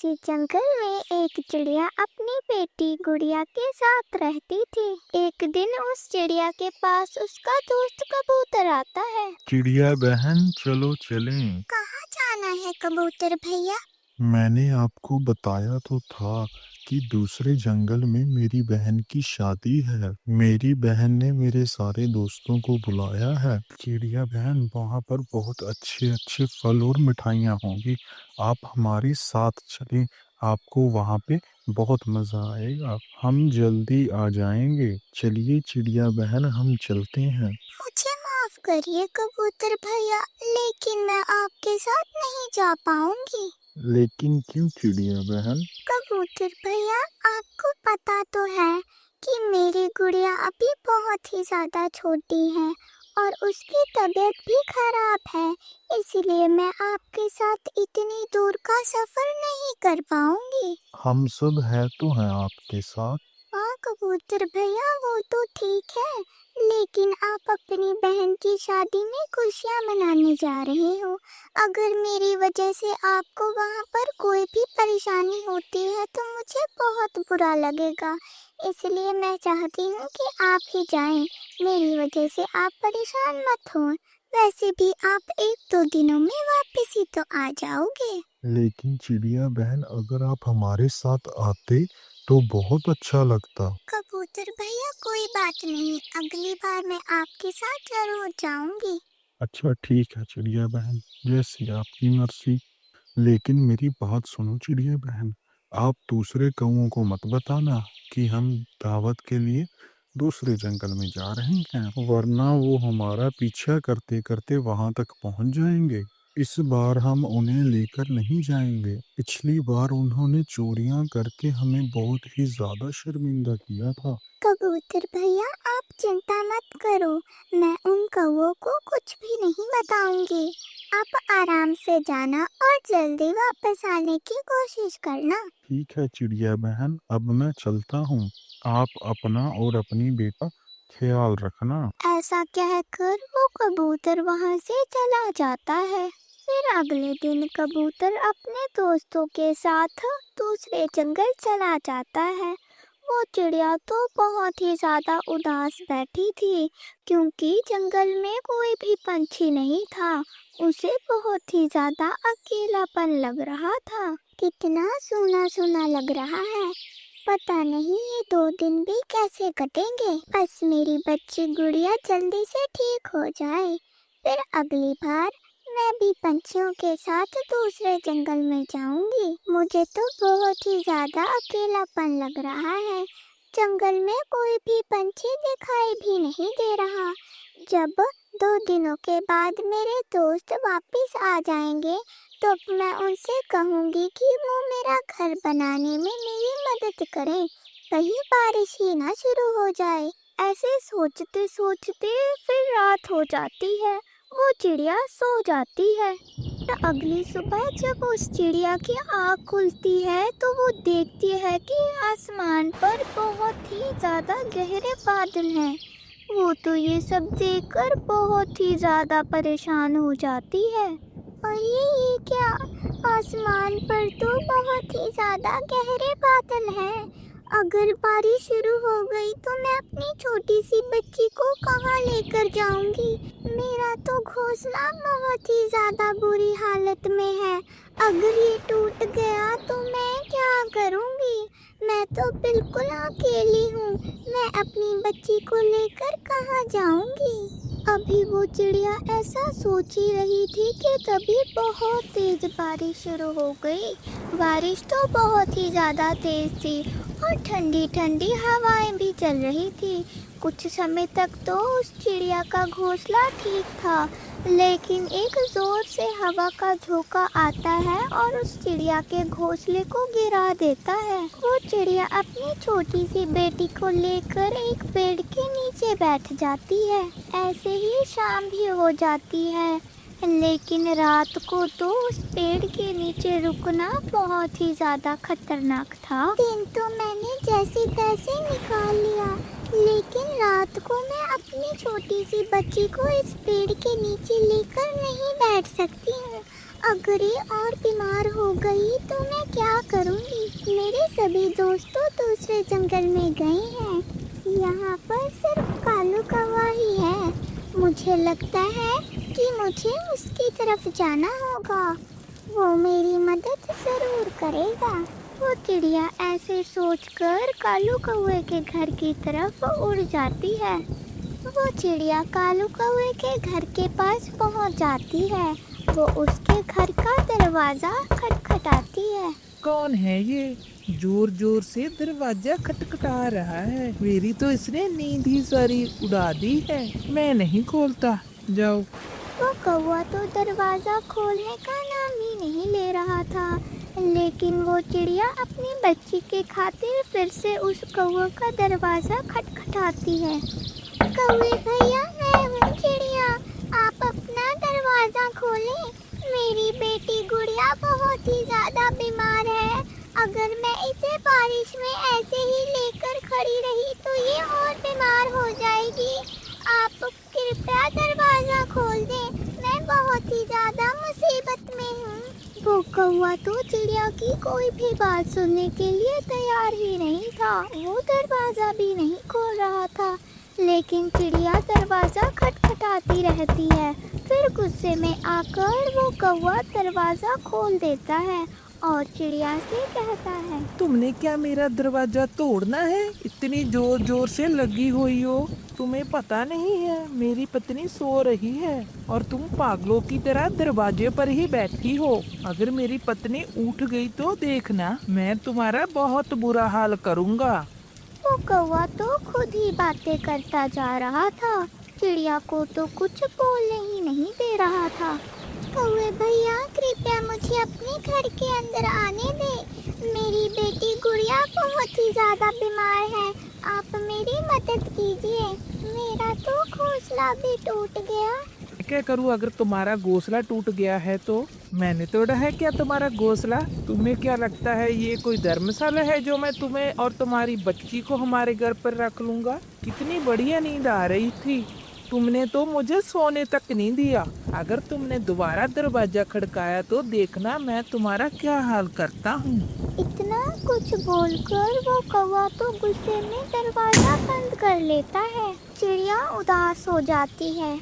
किसी जंगल में एक चिड़िया अपनी बेटी गुड़िया के साथ रहती थी। एक दिन उस चिड़िया के पास उसका दोस्त कबूतर आता है। चिड़िया बहन, चलो चलें। कहाँ जाना है कबूतर भैया? मैंने आपको बताया तो था कि दूसरे जंगल में मेरी बहन की शादी है। मेरी बहन ने मेरे सारे दोस्तों को बुलाया है। चिड़िया बहन, वहाँ पर बहुत अच्छे अच्छे फल और मिठाइयाँ होंगी। आप हमारे साथ चलें, आपको वहाँ पे बहुत मजा आएगा। हम जल्दी आ जाएंगे। चलिए चिड़िया बहन, हम चलते हैं। मुझे माफ करिए कबूतर भैया, लेकिन मैं आपके साथ नहीं जा पाऊंगी। लेकिन क्यों चिड़िया बहन? कबूतर भैया, आपको पता तो है कि मेरी गुड़िया अभी बहुत ही ज्यादा छोटी है और उसकी तबीयत भी खराब है, इसलिए मैं आपके साथ इतनी दूर का सफर नहीं कर पाऊंगी। हम सब है तो हैं आपके साथ। हाँ कबूतर भैया, वो तो ठीक है, लेकिन आप अपनी बहन की शादी में खुशियाँ मनाने जा रहे हो। अगर मेरी वजह से आपको वहाँ पर कोई भी परेशानी होती है तो मुझे बहुत बुरा लगेगा, इसलिए मैं चाहती हूँ कि आप ही जाएं। मेरी वजह से आप परेशान मत हो। वैसे भी आप 1-2 दिनों में वापस ही तो आ जाओगे। लेकिन चिड़िया बहन, अगर आप हमारे साथ आते तो बहुत अच्छा लगता। कबूतर भैया, कोई बात नहीं, अगली बार मैं आपके साथ जरूर जाऊंगी। अच्छा ठीक है चिड़िया बहन, जैसी आपकी मर्जी। लेकिन मेरी बात सुनो चिड़िया बहन, आप दूसरे कौओं को मत बताना कि हम दावत के लिए दूसरे जंगल में जा रहे हैं, वरना वो हमारा पीछा करते करते वहां तक पहुंच जाएंगे। इस बार हम उन्हें लेकर नहीं जाएंगे। पिछली बार उन्होंने चोरियां करके हमें बहुत ही ज्यादा शर्मिंदा किया था। कबूतर भैया, आप चिंता मत करो, मैं उन कौवों को कुछ भी नहीं बताऊंगी। आप आराम से जाना और जल्दी वापस आने की कोशिश करना। ठीक है चिड़िया बहन, अब मैं चलता हूँ। आप अपना और अपनी बेटा ख्याल रखना। ऐसा कहकर वो कबूतर वहां से चला जाता है। फिर अगले दिन कबूतर अपने दोस्तों के साथ दूसरे जंगल चला जाता है। वो चिड़िया तो बहुत ही ज्यादा उदास बैठी थी, क्योंकि जंगल में कोई भी पंछी नहीं था। उसे बहुत ही ज्यादा अकेलापन लग रहा था। कितना सूना सूना लग रहा है। पता नहीं ये 2 दिन भी कैसे कटेंगे। बस मेरी बच्ची गुड़िया जल्दी से ठीक हो जाए, फिर अगली बार मैं भी पंछियों के साथ दूसरे जंगल में जाऊंगी। मुझे तो बहुत ही ज्यादा अकेलापन लग रहा है। जंगल में कोई भी पंछी दिखाई भी नहीं दे रहा। जब 2 दिनों के बाद मेरे दोस्त वापस आ जाएंगे तो मैं उनसे कहूंगी कि वो मेरा घर बनाने में मेरी मदद करें, कहीं बारिश ही ना शुरू हो जाए। ऐसे सोचते सोचते फिर रात हो जाती है। वो चिड़िया सो जाती है। तो अगली सुबह जब उस चिड़िया की आँख खुलती है तो वो देखती है कि आसमान पर बहुत ही ज्यादा गहरे बादल हैं। वो तो ये सब देखकर बहुत ही ज्यादा परेशान हो जाती है। और ये क्या, आसमान पर तो बहुत ही ज्यादा गहरे बादल हैं। अगर बारिश शुरू हो गई तो मैं अपनी छोटी सी बच्ची को कहाँ लेकर जाऊंगी? मेरा तो घोंसला बहुत ही ज्यादा बुरी हालत में है। अगर ये टूट गया तो मैं क्या करूंगी? मैं तो बिल्कुल अकेली हूँ। मैं अपनी बच्ची को लेकर कहाँ जाऊंगी? अभी वो चिड़िया ऐसा सोच ही रही थी कि तभी बहुत तेज बारिश शुरू हो गई। बारिश तो बहुत ही ज़्यादा तेज थी और ठंडी ठंडी हवाएं भी चल रही थी। कुछ समय तक तो उस चिड़िया का घोंसला ठीक था, लेकिन एक जोर से हवा का झोंका आता है और उस चिड़िया के घोंसले को गिरा देता है। वो चिड़िया अपनी छोटी सी बेटी को लेकर एक पेड़ के नीचे बैठ जाती है। ऐसे ही शाम भी हो जाती है, लेकिन रात को तो उस पेड़ के नीचे रुकना बहुत ही ज्यादा खतरनाक था। दिन तो मैंने जैसे तैसे निकाल लिया, लेकिन रात को मैं अपनी छोटी सी बच्ची को इस पेड़ के नीचे लेकर नहीं बैठ सकती हूँ। अगर ये और बीमार हो गई तो मैं क्या करूँगी? मेरे सभी दोस्त तो दूसरे जंगल में गए हैं। यहाँ पर सिर्फ कालू कौवा ही है। मुझे लगता है कि मुझे उसकी तरफ जाना होगा। वो मेरी मदद ज़रूर करेगा। वो चिड़िया ऐसे सोचकर कालू कौवे के घर की तरफ उड़ जाती है। वो चिड़िया कालू कौवे के घर के पास पहुंच जाती है। वो उसके घर का दरवाजा खटखटाती है। कौन है ये? जोर जोर से दरवाजा खटखटा रहा है। मेरी तो इसने नींद ही सारी उड़ा दी है। मैं नहीं खोलता, जाओ। वो कौवा तो दरवाजा खोलने का नाम ही नहीं ले रहा था, लेकिन वो चिड़िया अपनी बच्ची के खातिर फिर से उस कौवे का दरवाजा खटखटाती है। कौवे भैया, मैं हूँ चिड़िया, आप अपना दरवाजा खोलें। मेरी बेटी गुड़िया बहुत ही ज्यादा बीमार है। अगर मैं इसे बारिश में ऐसे ही लेकर खड़ी रही तो ये और बीमार हो जाएगी। आप कृपया दरवाजा खोल दें, मैं बहुत ही ज्यादा मुसीबत में हूँ। वो कौवा तो चिड़िया की कोई भी बात सुनने के लिए तैयार ही नहीं था। वो दरवाजा भी नहीं खोल रहा था, लेकिन चिड़िया दरवाजा खटखटाती रहती है। फिर गुस्से में आकर वो कौवा दरवाजा खोल देता है और चिड़िया से कहता है, तुमने क्या मेरा दरवाजा तोड़ना है? इतनी जोर जोर से लगी हुई हो, तुम्हें पता नहीं है मेरी पत्नी सो रही है और तुम पागलों की तरह दरवाजे पर ही बैठी हो। अगर मेरी पत्नी उठ गई तो देखना, मैं तुम्हारा बहुत बुरा हाल करूँगा। वो कौवा तो खुद ही बातें करता जा रहा था। चिड़िया को तो कुछ बोलने ही नहीं दे रहा था। कौवे भैया, कृपया मुझे अपने घर के अंदर आने दें। मेरी बेटी गुड़िया बहुत ही ज्यादा बीमार है। आप मेरी मदद कीजिए। मेरा तो घोंसला भी टूट गया। क्या करूँ अगर तुम्हारा घोंसला टूट गया है तो? मैंने तोड़ा है क्या तुम्हारा घोंसला? तुम्हें क्या लगता है ये कोई धर्मशाला है जो मैं तुम्हें और तुम्हारी बच्ची को हमारे घर पर रख लूंगा? कितनी बढ़िया नींद आ रही थी, तुमने तो मुझे सोने तक नहीं दिया। अगर तुमने दोबारा दरवाजा खड़काया तो देखना मैं तुम्हारा क्या हाल करता हूँ। इतना कुछ बोलकर वो कौवा तो गुस्से में दरवाजा बंद कर लेता है। चिड़िया उदास हो जाती है।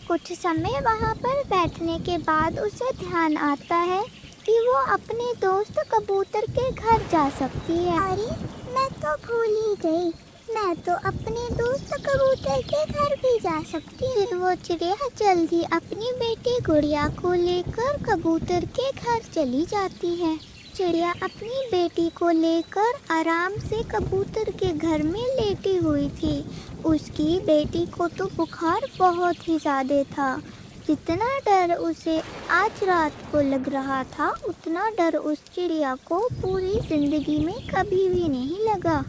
कुछ समय वहाँ पर बैठने के बाद उसे ध्यान आता है कि वो अपने दोस्त कबूतर के घर जा सकती है। अरे, मैं तो भूल ही गई, मैं तो अपने दोस्त कबूतर के घर भी जा सकती हूँ। फिर वो चिड़िया जल्दी अपनी बेटी गुड़िया को लेकर कबूतर के घर चली जाती है। चिड़िया अपनी बेटी को लेकर आराम से कबूतर के घर में लेटी हुई थी। उसकी बेटी को तो बुखार बहुत ही ज़्यादा था। जितना डर उसे आज रात को लग रहा था, उतना डर उस चिड़िया को पूरी जिंदगी में कभी भी नहीं लगा।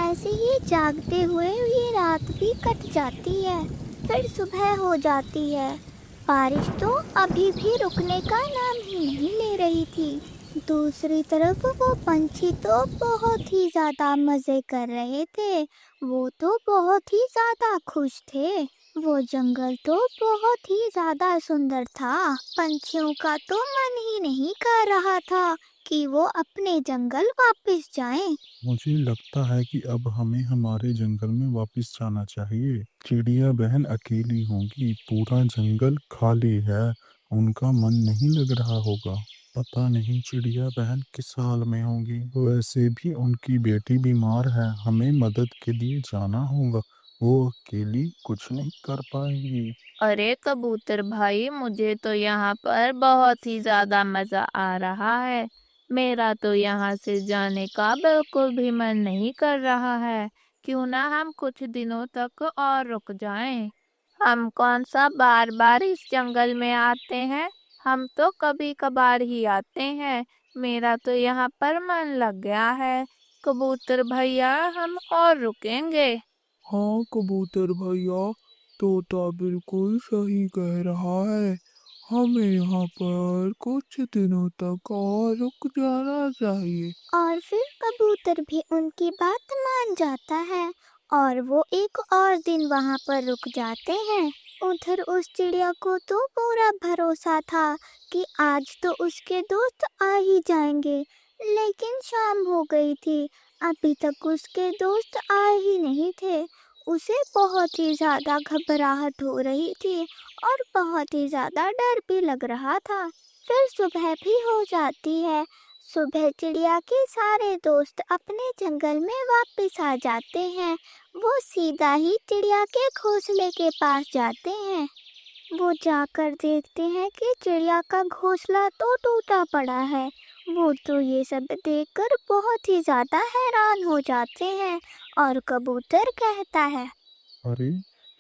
ऐसे ही जागते हुए ये रात भी कट जाती है। फिर सुबह हो जाती है। बारिश तो अभी भी रुकने का नाम ही नहीं ले रही थी। दूसरी तरफ वो पंछी तो बहुत ही ज्यादा मजे कर रहे थे। वो तो बहुत ही ज्यादा खुश थे। वो जंगल तो बहुत ही ज्यादा सुंदर था। पंछियों का तो मन ही नहीं कर रहा था कि वो अपने जंगल वापस जाएं। मुझे लगता है कि अब हमें हमारे जंगल में वापस जाना चाहिए। चिड़िया बहन अकेली होंगी, पूरा जंगल खाली है, उनका मन नहीं लग रहा होगा। पता नहीं चिड़िया बहन किस हाल में होंगी। वैसे भी उनकी बेटी बीमार है, हमें मदद के लिए जाना होगा। वो अकेली कुछ नहीं कर पाएगी। अरे कबूतर भाई, मुझे तो यहाँ पर बहुत ही ज्यादा मजा आ रहा है। मेरा तो यहाँ से जाने का बिल्कुल भी मन नहीं कर रहा है। क्यों ना हम कुछ दिनों तक और रुक जाएं। हम कौन सा बार बार इस जंगल में आते हैं, हम तो कभी कभार ही आते हैं। मेरा तो यहाँ पर मन लग गया है। कबूतर भैया, हम और रुकेंगे। हाँ कबूतर भैया, तोता बिल्कुल सही कह रहा है। हमें यहाँ पर कुछ दिनों तक और रुक जाना चाहिए। और फिर कबूतर भी उनकी बात मान जाता है और वो एक और दिन वहाँ पर रुक जाते हैं। उधर उस चिड़िया को तो पूरा भरोसा था कि आज तो उसके दोस्त आ ही जाएंगे, लेकिन शाम हो गई थी, अभी तक उसके दोस्त आए ही नहीं थे। उसे बहुत ही ज़्यादा घबराहट हो रही थी और बहुत ही ज़्यादा डर भी लग रहा था। फिर सुबह भी हो जाती है। सुबह चिड़िया के सारे दोस्त अपने जंगल में वापस आ जाते हैं। वो सीधा ही चिड़िया के घोंसले के पास जाते हैं। वो जाकर देखते हैं कि चिड़िया का घोंसला तो टूटा पड़ा है। वो तो ये सब देखकर बहुत ही ज़्यादा हैरान हो जाते हैं और कबूतर कहता है, अरे,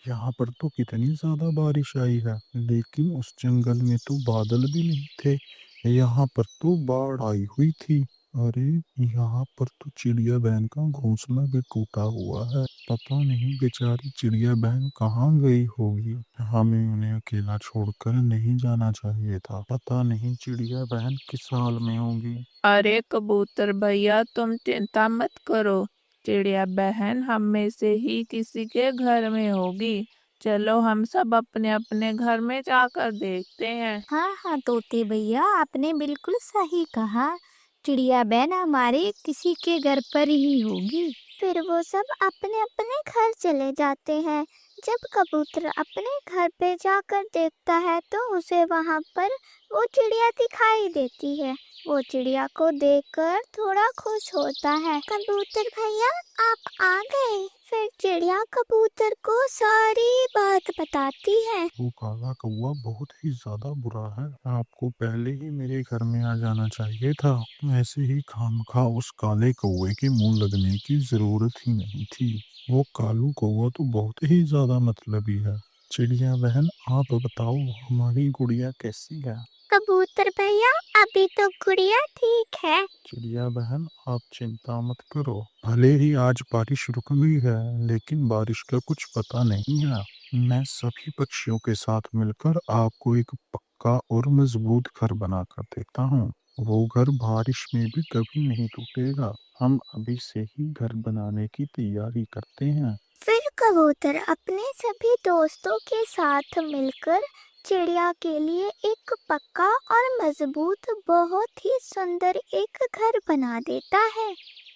यहाँ पर तो कितनी ज्यादा बारिश आई है, लेकिन उस जंगल में तो बादल भी नहीं थे। यहाँ पर तो बाढ़ आई हुई थी। अरे, यहाँ पर तो चिड़िया बहन का घोंसला भी टूटा हुआ है। पता नहीं बेचारी चिड़िया बहन कहाँ गई होगी। हमें उन्हें अकेला छोड़कर नहीं जाना चाहिए था। पता नहीं चिड़िया बहन किस हाल में होगी। अरे कबूतर भैया, तुम चिंता मत करो, चिड़िया बहन हम में से ही किसी के घर में होगी। चलो हम सब अपने अपने घर में जाकर देखते हैं। हाँ हाँ तोते भैया, आपने बिल्कुल सही कहा, चिड़िया बहन हमारे किसी के घर पर ही होगी। फिर वो सब अपने अपने घर चले जाते हैं। जब कबूतर अपने घर पे जाकर देखता है तो उसे वहाँ पर वो चिड़िया दिखाई देती है। वो चिड़िया को देखकर थोड़ा खुश होता है। कबूतर भैया, आप आ गए। फिर चिड़िया कबूतर को सारी बात बताती है। वो काला कौवा बहुत ही ज्यादा बुरा है। आपको पहले ही मेरे घर में आ जाना चाहिए था। ऐसे ही खामखा उस काले कौवे के मुंह लगने की जरूरत ही नहीं थी। वो कालू कौवा तो बहुत ही ज्यादा मतलबी है। चिड़िया बहन, आप बताओ हमारी गुड़िया कैसी है? कबूतर भैया, अभी तो गुड़िया ठीक है। चिड़िया बहन, आप चिंता मत करो। भले ही आज बारिश रुक गई है, लेकिन बारिश का कुछ पता नहीं है। मैं सभी पक्षियों के साथ मिलकर आपको एक पक्का और मजबूत घर बना कर देता हूँ। वो घर बारिश में भी कभी नहीं टूटेगा। हम अभी से ही घर बनाने की तैयारी करते हैं। फिर कबूतर अपने सभी दोस्तों के साथ मिलकर चिड़िया के लिए एक पक्का और मजबूत, बहुत ही सुंदर एक घर बना देता है।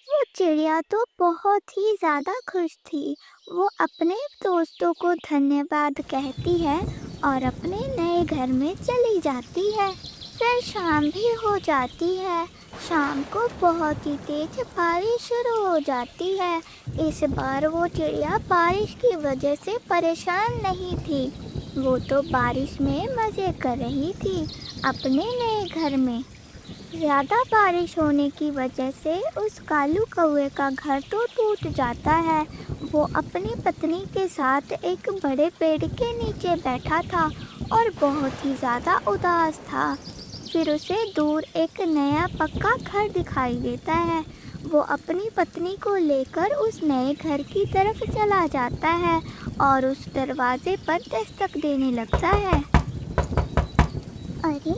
वो चिड़िया तो बहुत ही ज्यादा खुश थी। वो अपने दोस्तों को धन्यवाद कहती है और अपने नए घर में चली जाती है। फिर शाम भी हो जाती है। शाम को बहुत ही तेज बारिश शुरू हो जाती है। इस बार वो चिड़िया बारिश की वजह से परेशान नहीं थी। वो तो बारिश में मज़े कर रही थी अपने नए घर में। ज़्यादा बारिश होने की वजह से उस कालू कौवे का घर तो टूट जाता है। वो अपनी पत्नी के साथ एक बड़े पेड़ के नीचे बैठा था और बहुत ही ज़्यादा उदास था। फिर उसे दूर एक नया पक्का घर दिखाई देता है। वो अपनी पत्नी को लेकर उस नए घर की तरफ चला जाता है और उस दरवाजे पर दस्तक देने लगता है। अरे,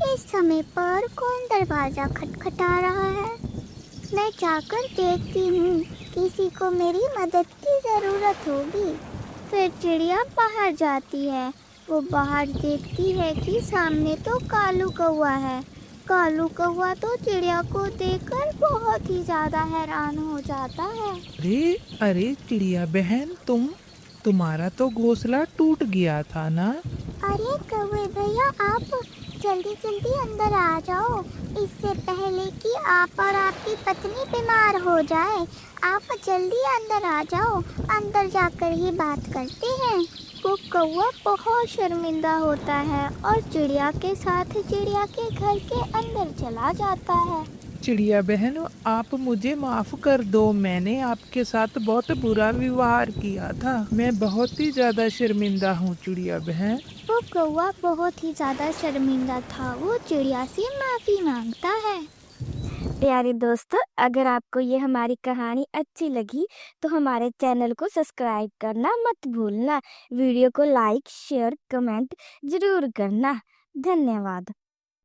इस समय पर कौन दरवाज़ा खटखटा रहा है? मैं जाकर देखती हूँ, किसी को मेरी मदद की ज़रूरत होगी। फिर चिड़िया बाहर जाती है। वो बाहर देखती है कि सामने तो कालू कौवा है। कालू कौवा तो चिड़िया को देखकर बहुत ही ज़्यादा हैरान हो जाता है। अरे अरे चिड़िया बहन, तुम्हारा तो घोंसला टूट गया था ना? अरे कौवे भैया, आप जल्दी जल्दी अंदर आ जाओ, इससे पहले कि आप और आपकी पत्नी बीमार हो जाए। आप जल्दी अंदर आ जाओ, अंदर जाकर ही बात करते हैं। वो कौवा बहुत शर्मिंदा होता है और चिड़िया के साथ चिड़िया के घर के अंदर चला जाता है। चिड़िया बहन, आप मुझे माफ कर दो, मैंने आपके साथ बहुत बुरा व्यवहार किया था। मैं बहुत ही ज्यादा शर्मिंदा हूँ चिड़िया बहन। वो कौवा बहुत ही ज़्यादा शर्मिंदा था। वो चिड़िया से माफ़ी मांगता है। प्यारे दोस्तों, अगर आपको ये हमारी कहानी अच्छी लगी तो हमारे चैनल को सब्सक्राइब करना मत भूलना। वीडियो को लाइक, शेयर, कमेंट जरूर करना। धन्यवाद।